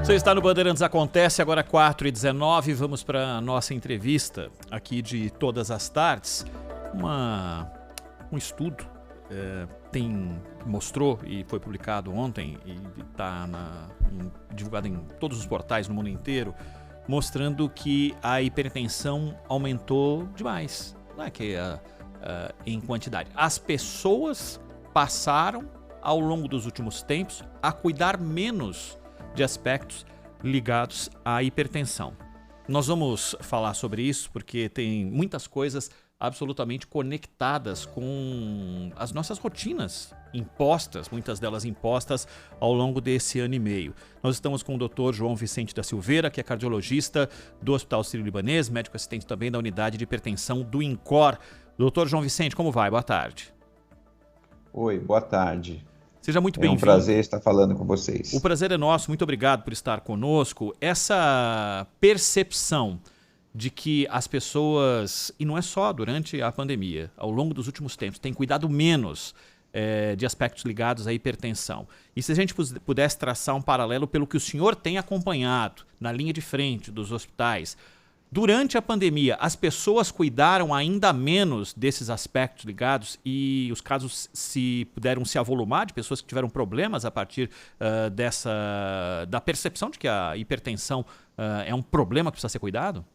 Você está no Bandeirantes Acontece, agora 4h19, vamos para a nossa entrevista aqui de todas as tardes. Um estudo mostrou e foi publicado ontem e está divulgado em todos os portais no mundo inteiro, mostrando que a hipertensão aumentou demais, não é que em quantidade. As pessoas passaram ao longo dos últimos tempos a cuidar menos de aspectos ligados à hipertensão. Nós vamos falar sobre isso porque tem muitas coisas absolutamente conectadas com as nossas rotinas impostas, muitas delas impostas ao longo desse ano e meio. Nós estamos com o Dr. João Vicente da Silveira, que é cardiologista do Hospital Sírio-Libanês, médico assistente também da unidade de hipertensão do INCOR. Dr. João Vicente, como vai? Boa tarde. Oi, boa tarde. Seja muito bem-vindo. É um prazer estar falando com vocês. O prazer é nosso, muito obrigado por estar conosco. Essa percepção de que as pessoas, e não é só durante a pandemia, ao longo dos últimos tempos, têm cuidado menos de aspectos ligados à hipertensão. E se a gente pudesse traçar um paralelo pelo que o senhor tem acompanhado na linha de frente dos hospitais, durante a pandemia, as pessoas cuidaram ainda menos desses aspectos ligados e os casos puderam se avolumar de pessoas que tiveram problemas a partir da percepção de que a hipertensão é um problema que precisa ser cuidado?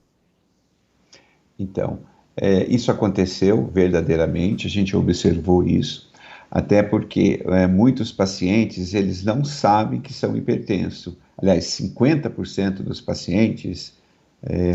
Então, isso aconteceu verdadeiramente, a gente observou isso, até porque muitos pacientes, eles não sabem que são hipertensos. Aliás, 50% dos pacientes,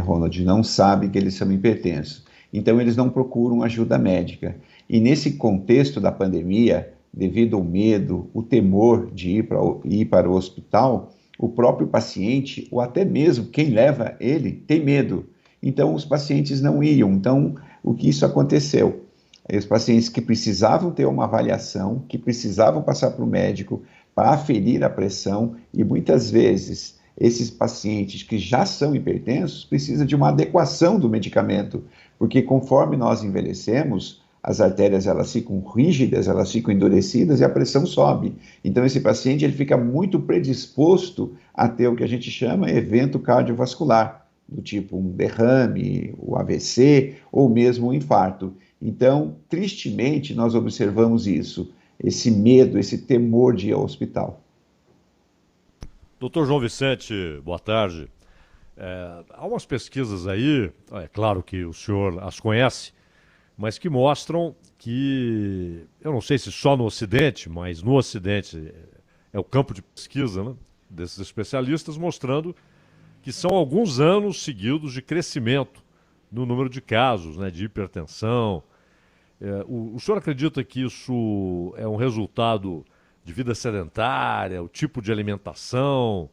Ronald, não sabem que eles são hipertensos. Então, eles não procuram ajuda médica. E nesse contexto da pandemia, devido ao medo, o temor de ir para o hospital, o próprio paciente, ou até mesmo quem leva ele, tem medo. Então, os pacientes não iam. Então, o que isso aconteceu? Os pacientes que precisavam ter uma avaliação, que precisavam passar para o médico para aferir a pressão, e muitas vezes esses pacientes que já são hipertensos precisam de uma adequação do medicamento, porque conforme nós envelhecemos, as artérias elas ficam rígidas, elas ficam endurecidas e a pressão sobe. Então, esse paciente ele fica muito predisposto a ter o que a gente chama evento cardiovascular, do tipo um derrame, o AVC ou mesmo um infarto. Então, tristemente, nós observamos isso, esse medo, esse temor de ir ao hospital. Doutor João Vicente, boa tarde. Há umas pesquisas aí, é claro que o senhor as conhece, mas que mostram que, eu não sei se só no Ocidente, mas no Ocidente é o campo de pesquisa, né, desses especialistas, mostrando que são alguns anos seguidos de crescimento no número de casos, né, de hipertensão. O senhor acredita que isso é um resultado de vida sedentária, o tipo de alimentação?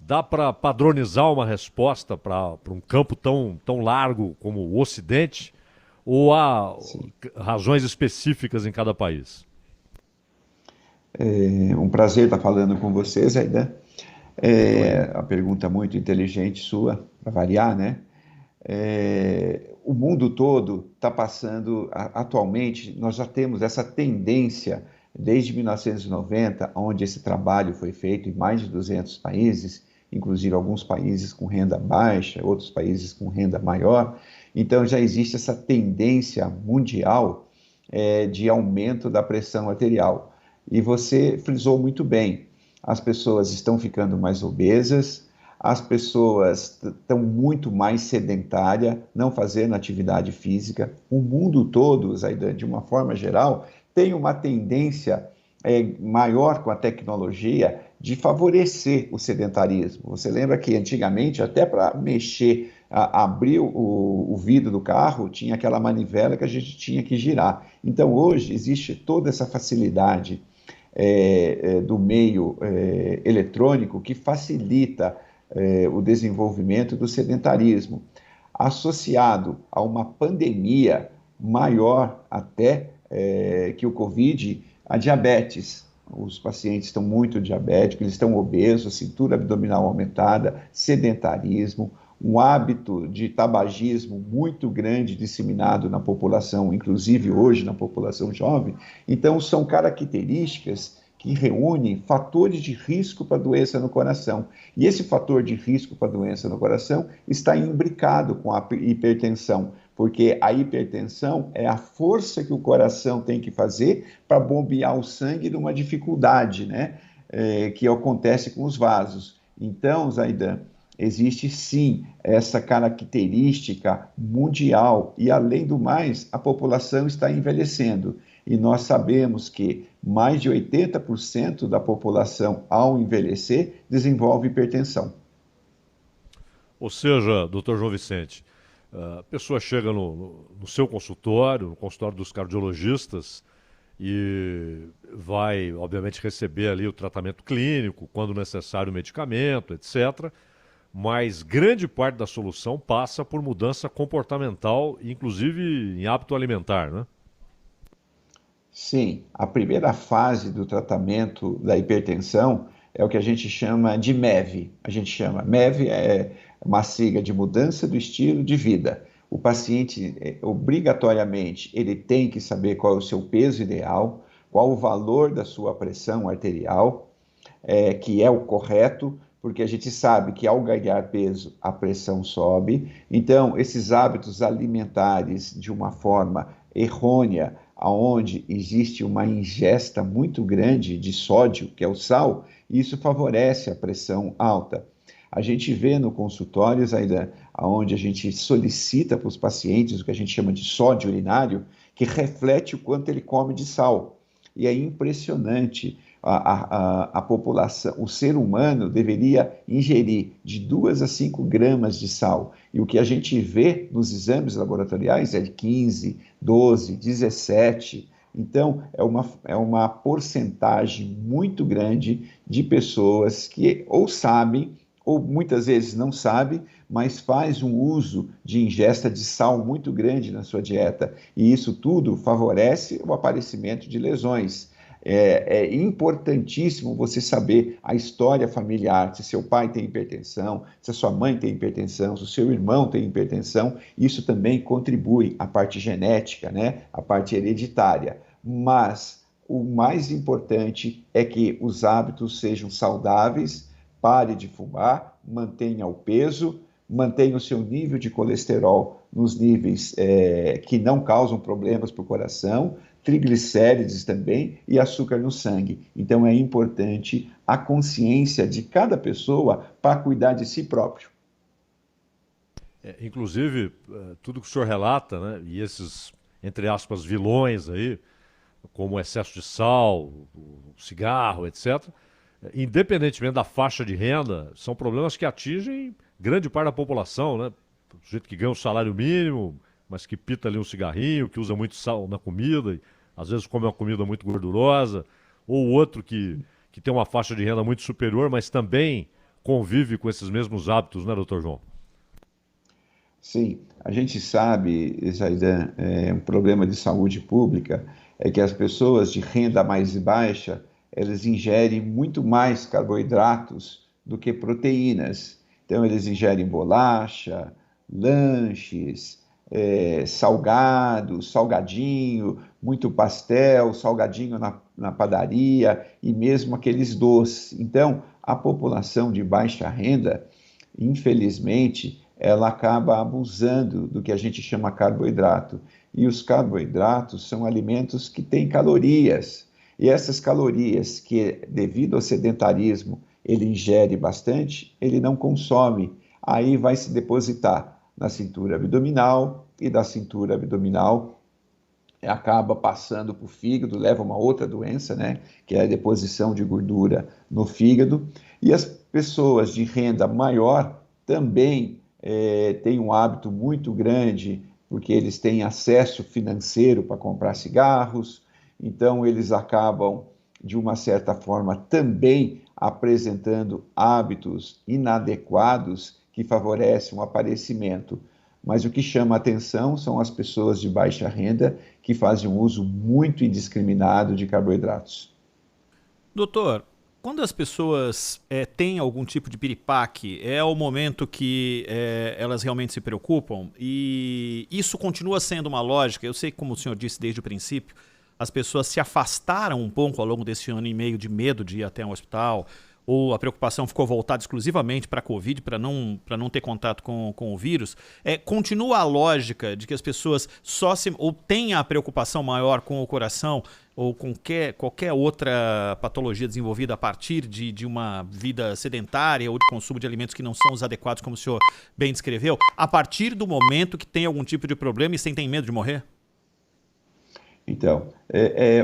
Dá para padronizar uma resposta para um campo tão largo como o Ocidente? Ou há razões específicas em cada país? É um prazer estar falando com vocês, Aidan. A pergunta muito inteligente sua, para variar, né? O mundo todo está passando, atualmente, nós já temos essa tendência, desde 1990, onde esse trabalho foi feito em mais de 200 países, inclusive alguns países com renda baixa, outros países com renda maior. Então, já existe essa tendência mundial de aumento da pressão arterial. E você frisou muito bem, as pessoas estão ficando mais obesas, as pessoas estão muito mais sedentárias, não fazendo atividade física. O mundo todo, Zaidan, de uma forma geral, tem uma tendência maior com a tecnologia de favorecer o sedentarismo. Você lembra que antigamente, até para mexer, abrir o vidro do carro, tinha aquela manivela que a gente tinha que girar. Então hoje existe toda essa facilidade do meio eletrônico que facilita o desenvolvimento do sedentarismo, associado a uma pandemia maior até que o Covid, a diabetes. Os pacientes estão muito diabéticos, eles estão obesos, cintura abdominal aumentada, sedentarismo, um hábito de tabagismo muito grande disseminado na população, inclusive hoje na população jovem. Então, são características que reúnem fatores de risco para doença no coração. E esse fator de risco para doença no coração está imbricado com a hipertensão, porque a hipertensão é a força que o coração tem que fazer para bombear o sangue numa dificuldade, né? Que acontece com os vasos. Então, Zaidan, existe sim essa característica mundial e, além do mais, a população está envelhecendo. E nós sabemos que mais de 80% da população, ao envelhecer, desenvolve hipertensão. Ou seja, doutor João Vicente, a pessoa chega no seu consultório, no consultório dos cardiologistas, e vai, obviamente, receber ali o tratamento clínico, quando necessário o medicamento, etc. Mas grande parte da solução passa por mudança comportamental, inclusive em hábito alimentar, né? Sim, a primeira fase do tratamento da hipertensão é o que a gente chama de MEV. A gente chama MEV é uma sigla de mudança do estilo de vida. O paciente, obrigatoriamente, ele tem que saber qual é o seu peso ideal, qual o valor da sua pressão arterial, que é o correto, porque a gente sabe que ao ganhar peso, a pressão sobe. Então, esses hábitos alimentares de uma forma errônea, onde existe uma ingesta muito grande de sódio, que é o sal, isso favorece a pressão alta. A gente vê no consultório, ainda onde a gente solicita para os pacientes o que a gente chama de sódio urinário, que reflete o quanto ele come de sal. E é impressionante. A população, o ser humano deveria ingerir de 2 a 5 gramas de sal. E o que a gente vê nos exames laboratoriais é de 15, 12, 17. Então, é uma porcentagem muito grande de pessoas que ou sabem, ou muitas vezes não sabem, mas faz um uso de ingesta de sal muito grande na sua dieta. E isso tudo favorece o aparecimento de lesões. É importantíssimo você saber a história familiar, se seu pai tem hipertensão, se a sua mãe tem hipertensão, se o seu irmão tem hipertensão. Isso também contribui à parte genética, né? A parte hereditária. Mas o mais importante é que os hábitos sejam saudáveis, pare de fumar, mantenha o peso, mantenha o seu nível de colesterol nos níveis que não causam problemas para o coração, triglicérides também e açúcar no sangue. Então é importante a consciência de cada pessoa para cuidar de si próprio. Inclusive, tudo que o senhor relata, né, e esses, entre aspas, vilões aí, como o excesso de sal, o cigarro, etc., independentemente da faixa de renda, são problemas que atingem grande parte da população, né? O sujeito que ganha um salário mínimo, mas que pita ali um cigarrinho, que usa muito sal na comida, e às vezes come uma comida muito gordurosa, ou outro que tem uma faixa de renda muito superior, mas também convive com esses mesmos hábitos, né, doutor João? Sim, a gente sabe, Zaidan, um problema de saúde pública é que as pessoas de renda mais baixa, elas ingerem muito mais carboidratos do que proteínas. Então, eles ingerem bolacha, lanches, salgado, salgadinho, muito pastel, salgadinho na padaria e mesmo aqueles doces. Então, a população de baixa renda, infelizmente, ela acaba abusando do que a gente chama carboidrato. E os carboidratos são alimentos que têm calorias. E essas calorias que, devido ao sedentarismo, ele ingere bastante, ele não consome. Aí vai se depositar na cintura abdominal e da cintura abdominal acaba passando para o fígado, leva a uma outra doença, né, que é a deposição de gordura no fígado. E as pessoas de renda maior também têm um hábito muito grande, porque eles têm acesso financeiro para comprar cigarros, então eles acabam, de uma certa forma, também apresentando hábitos inadequados que favorecem o aparecimento. Mas o que chama a atenção são as pessoas de baixa renda que fazem um uso muito indiscriminado de carboidratos. Doutor, quando as pessoas têm algum tipo de piripaque, é o momento que elas realmente se preocupam? E isso continua sendo uma lógica, eu sei que, como o senhor disse desde o princípio, as pessoas se afastaram um pouco ao longo desse ano e meio de medo de ir até um hospital, ou a preocupação ficou voltada exclusivamente para a Covid, para não ter contato com o vírus, continua a lógica de que as pessoas ou têm a preocupação maior com o coração ou com qualquer outra patologia desenvolvida a partir de uma vida sedentária ou de consumo de alimentos que não são os adequados, como o senhor bem descreveu, a partir do momento que tem algum tipo de problema e sentem medo de morrer? Então,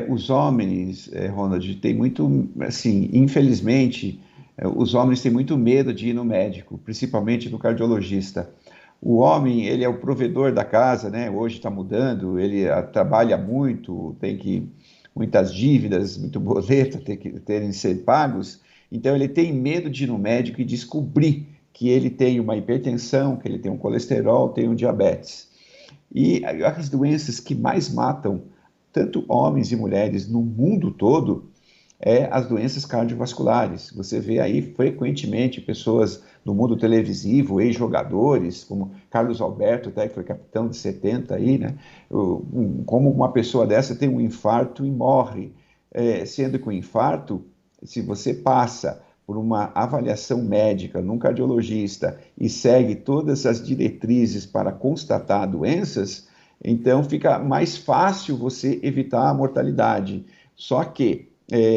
os homens, Ronald, tem muito, assim, infelizmente, os homens têm muito medo de ir no médico, principalmente no cardiologista. O homem, ele é o provedor da casa, né? Hoje está mudando, ele trabalha muito, muitas dívidas, muito boleto terem que ser pagos, então ele tem medo de ir no médico e descobrir que ele tem uma hipertensão, que ele tem um colesterol, tem um diabetes. E as doenças que mais matam tanto homens e mulheres no mundo todo, as doenças cardiovasculares. Você vê aí frequentemente pessoas no mundo televisivo, ex-jogadores, como Carlos Alberto, até que foi capitão de 70 aí, né? Como uma pessoa dessa tem um infarto e morre. Sendo que o infarto, se você passa por uma avaliação médica num cardiologista e segue todas as diretrizes para constatar doenças, então fica mais fácil você evitar a mortalidade. Só que,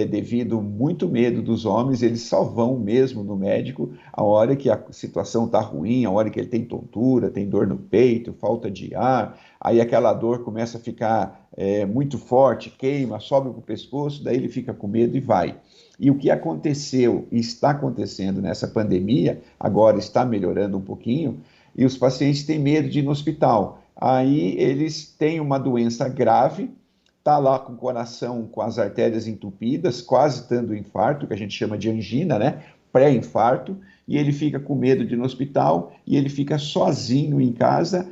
devido muito medo dos homens, eles só vão mesmo no médico a hora que a situação está ruim, a hora que ele tem tontura, tem dor no peito, falta de ar, aí aquela dor começa a ficar muito forte, queima, sobe para o pescoço, daí ele fica com medo e vai. E o que aconteceu e está acontecendo nessa pandemia, agora está melhorando um pouquinho, e os pacientes têm medo de ir no hospital. Aí eles têm uma doença grave, está lá com o coração, com as artérias entupidas, quase tendo infarto, que a gente chama de angina, né? Pré-infarto, e ele fica com medo de ir no hospital, e ele fica sozinho em casa,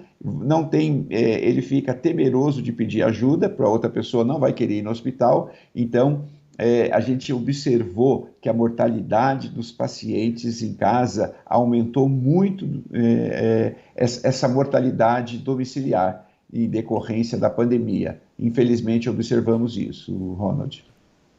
ele fica temeroso de pedir ajuda, para outra pessoa não vai querer ir no hospital, então a gente observou que a mortalidade dos pacientes em casa aumentou muito, essa mortalidade domiciliar em decorrência da pandemia. Infelizmente, observamos isso, Ronald.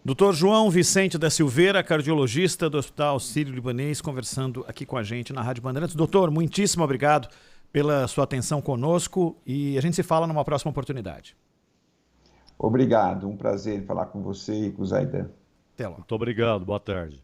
Dr. João Vicente da Silveira, cardiologista do Hospital Sírio-Libanês, conversando aqui com a gente na Rádio Bandeirantes. Doutor, muitíssimo obrigado pela sua atenção conosco e a gente se fala numa próxima oportunidade. Obrigado, um prazer falar com você e com o Zaidan. Até lá. Muito obrigado, boa tarde.